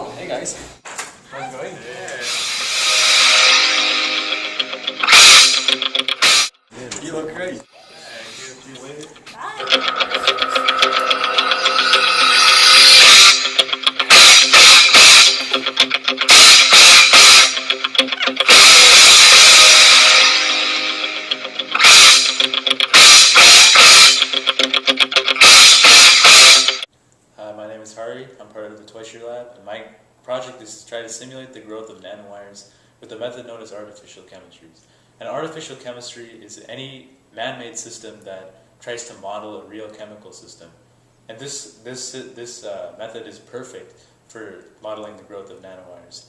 Oh, hey guys. How's it going? Yeah. You look great. My name is Hari. I'm part of the Toyshure lab, and my project is to try to simulate the growth of nanowires with a method known as artificial chemistries. And artificial chemistry is any man-made system that tries to model a real chemical system. And this method is perfect for modeling the growth of nanowires.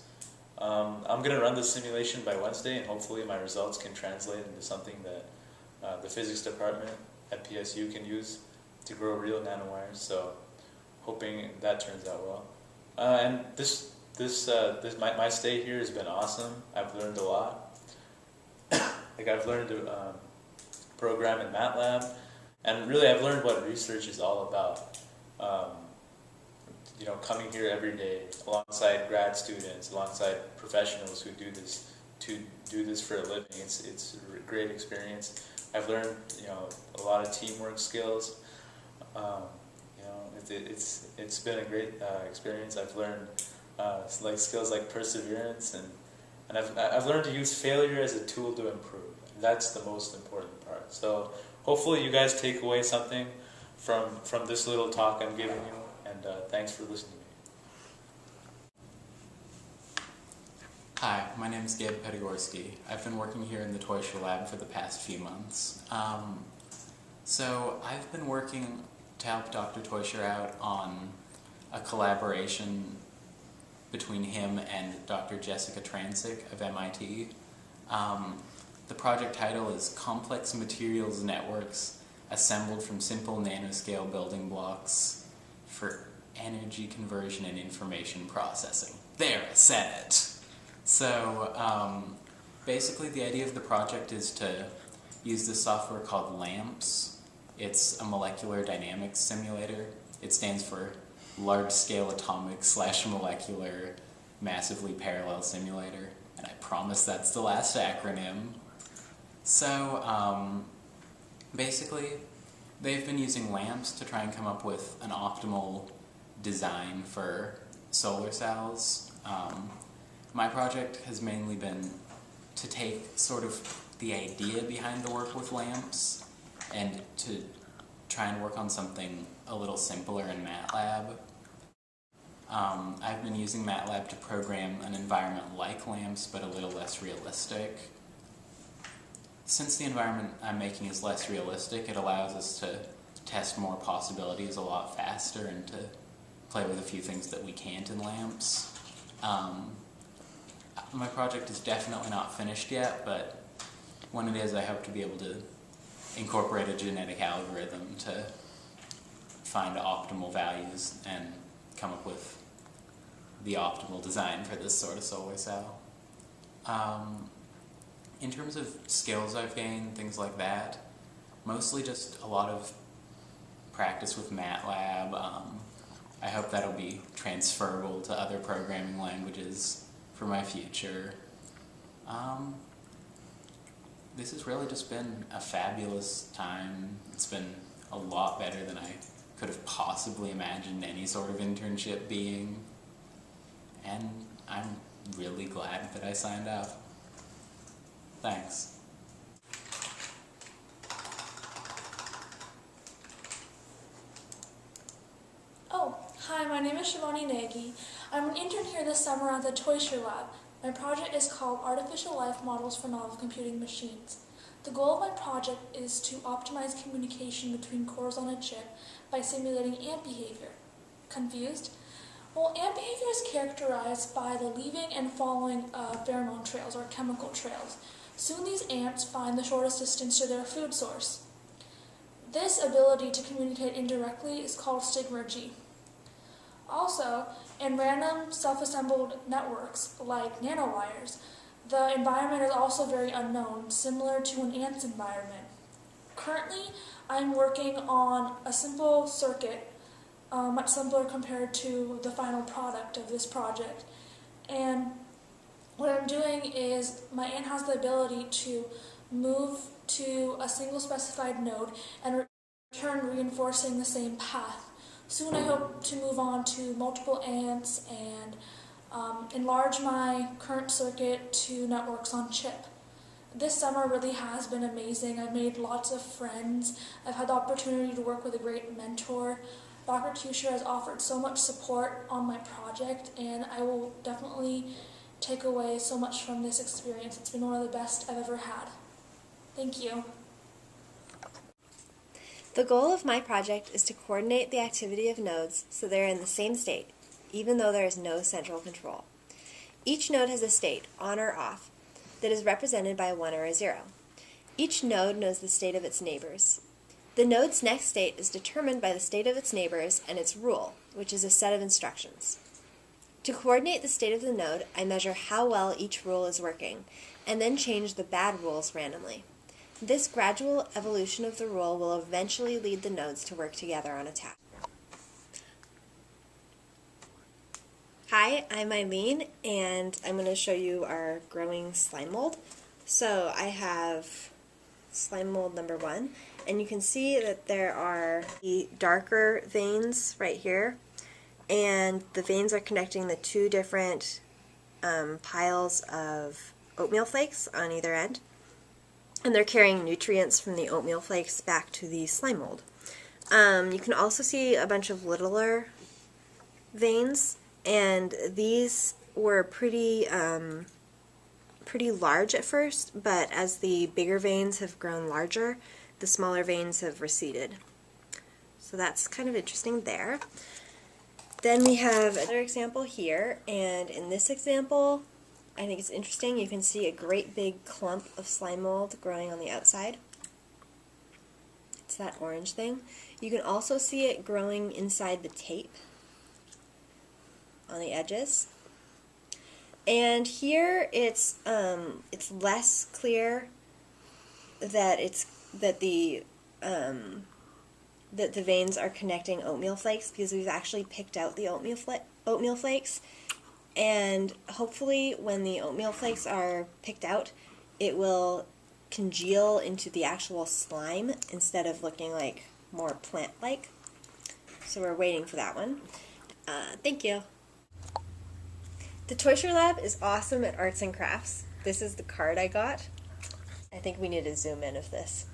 I'm going to run this simulation by Wednesday, and hopefully my results can translate into something that the physics department at PSU can use to grow real nanowires. So, hoping that turns out well. And my stay here has been awesome. I've learned a lot. Like I've learned to program in MATLAB, and really I've learned what research is all about. You know, coming here every day alongside grad students, alongside professionals who do this for a living. It's a great experience. I've learned, you know, a lot of teamwork skills. It's been a great experience. I've learned like skills like perseverance, and I've learned to use failure as a tool to improve. That's the most important part. So hopefully you guys take away something from this little talk I'm giving you, and thanks for listening to me. Hi, my name is Gabe Petegorsky. I've been working here in the Toyshure lab for the past few months. So I've been working to help Dr. Toyshure out on a collaboration between him and Dr. Jessica Transick of MIT. The project title is Complex Materials Networks Assembled from Simple Nanoscale Building Blocks for Energy Conversion and Information Processing. There, I said it! So, basically the idea of the project is to use this software called LAMPS. It's a molecular dynamics simulator. It stands for Large Scale Atomic / Molecular Massively Parallel Simulator, and I promise that's the last acronym. So, basically, they've been using lamps to try and come up with an optimal design for solar cells. My project has mainly been to take sort of the idea behind the work with lamps and to try and work on something a little simpler in MATLAB. I've been using MATLAB to program an environment like lamps, but a little less realistic. Since the environment I'm making is less realistic, it allows us to test more possibilities a lot faster and to play with a few things that we can't in lamps. My project is definitely not finished yet, but when it is, I hope to be able to incorporate a genetic algorithm to find optimal values and come up with the optimal design for this sort of solar cell. In terms of skills I've gained, things like that, mostly just a lot of practice with MATLAB. I hope that'll be transferable to other programming languages for my future. This has really just been a fabulous time. It's been a lot better than I could have possibly imagined any sort of internship being. And I'm really glad that I signed up. Thanks. Oh, hi, my name is Shivani Negi. I'm an intern here this summer at the Toyshure lab. My project is called Artificial Life Models for Novel Computing Machines. The goal of my project is to optimize communication between cores on a chip by simulating ant behavior. Confused? Well, ant behavior is characterized by the leaving and following pheromone trails or chemical trails. Soon these ants find the shortest distance to their food source. This ability to communicate indirectly is called stigmergy. Also, in random self-assembled networks like nanowires, the environment is also very unknown, similar to an ant's environment. Currently, I'm working on a simple circuit much simpler compared to the final product of this project. And what I'm doing is my ant has the ability to move to a single specified node and return reinforcing the same path. Soon I hope to move on to multiple ants and enlarge my current circuit to networks on chip. This summer really has been amazing. I've made lots of friends. I've had the opportunity to work with a great mentor. Dr. Toyshure has offered so much support on my project, and I will definitely take away so much from this experience. It's been one of the best I've ever had. Thank you. The goal of my project is to coordinate the activity of nodes so they're in the same state, even though there is no central control. Each node has a state, on or off, that is represented by a 1 or a 0. Each node knows the state of its neighbors. The node's next state is determined by the state of its neighbors and its rule, which is a set of instructions. To coordinate the state of the node, I measure how well each rule is working, and then change the bad rules randomly. This gradual evolution of the rule will eventually lead the nodes to work together on a task. Hi, I'm Ileane, and I'm going to show you our growing slime mold. So I have slime mold number 1, and you can see that there are the darker veins right here, and the veins are connecting the 2 different piles of oatmeal flakes on either end, and they're carrying nutrients from the oatmeal flakes back to the slime mold. You can also see a bunch of littler veins, and these were pretty large at first, but as the bigger veins have grown larger, the smaller veins have receded. So that's kind of interesting there. Then we have another example here, and in this example, I think it's interesting. You can see a great big clump of slime mold growing on the outside. It's that orange thing. You can also see it growing inside the tape on the edges. And here it's less clear that the veins are connecting oatmeal flakes, because we've actually picked out the oatmeal flakes, and hopefully when the oatmeal flakes are picked out, it will congeal into the actual slime instead of looking like more plant-like. So we're waiting for that one. Thank you. The Toyshure Lab is awesome at arts and crafts. This is the card I got. I think we need to zoom in of this.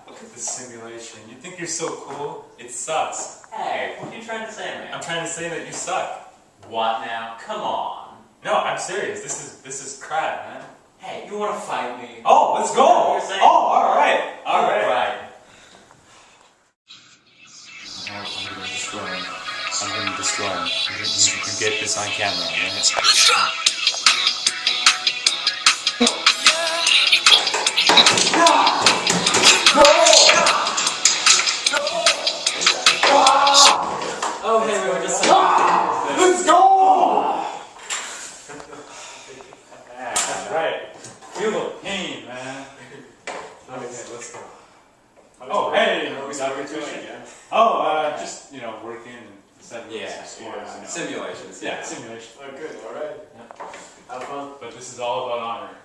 Look at this simulation. You think you're so cool? It sucks. Hey, what are you trying to say, man? I'm trying to say that you suck. What now? Come on. No, I'm serious. This is crap, man. Hey, you want to fight me? Oh, let's go! You're saying? Oh, alright. Alright. Right. I'm gonna destroy him. I'm gonna destroy him. You can get this on camera, right? Oh, hey, we were just Let's go! That's right. Feel the pain, man. Okay, let's go. Oh, hey! Dr. Toyshure again. Oh, just, working and setting Yeah, some scores. simulations. Yeah, simulation. Oh, good. All right. Have fun. But this is all about honor.